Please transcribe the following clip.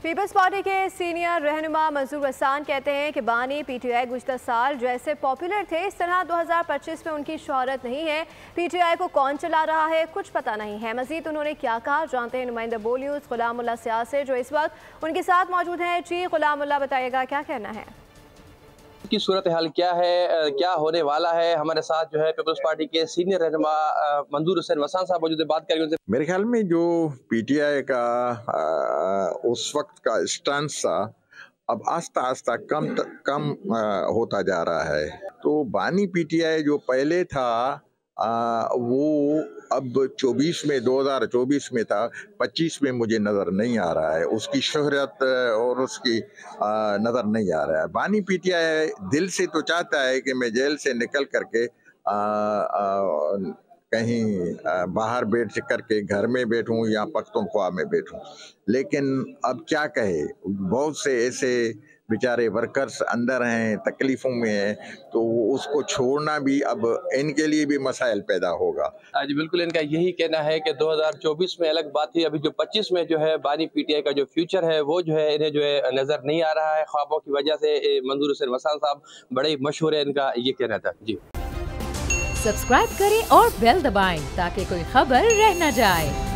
Peoples party के senior रहनुमा मंजूर हसन कहते हैं कि बानी पीटीआई गुज़श्ता साल जैसे पॉपुलर थे इस तरह 2025 में उनकी शोहरत नहीं है। पीटीआई को कौन चला रहा है कुछ पता नहीं है। मजीद उन्होंने क्या कहा जानते हैं नुमाइंदा बोल न्यूज़ गुलामुल्लाह सियाल से जो इस वक्त उनके साथ मौजूद हैं। जी गुलामुल्लाह, बताइएगा क्या कहना है की सूरत हाल क्या है, क्या होने वाला है। हमारे साथ जो है पीपल्स पार्टी के सीनियर रहनुमा मंजूर हुसैन वसान साहब मौजूद है, बात करेंगे उनसे। मेरे ख्याल में जो पीटीआई का उस वक्त का स्टैंस था अब आस्ता आस्ता कम होता जा रहा है। तो बानी पीटीआई जो पहले था वो अब 2024 में था, 25 में मुझे नज़र नहीं आ रहा है। उसकी शोहरत और उसकी नज़र नहीं आ रहा है। बानी पीटीआई दिल से तो चाहता है कि मैं जेल से निकल करके कहीं बाहर बैठ करके घर में बैठूं या पख्तूनख्वा में बैठूं, लेकिन अब क्या कहे, बहुत से ऐसे बेचारे वर्कर्स अंदर हैं, तकलीफों में हैं, तो उसको छोड़ना भी अब इनके लिए भी मसाइल पैदा होगा। जी बिल्कुल, इनका यही कहना है कि 2024 में अलग बात थी, अभी जो 25 में जो है बानी पीटीआई का जो फ्यूचर है वो जो है इन्हें जो है नजर नहीं आ रहा है ख्वाबों की वजह से। मंजूर हुसैन वसान साहब बड़े मशहूर है, इनका ये कहना था। जी सब्सक्राइब करें और बेल दबाएं ताकि कोई खबर रह न जाए।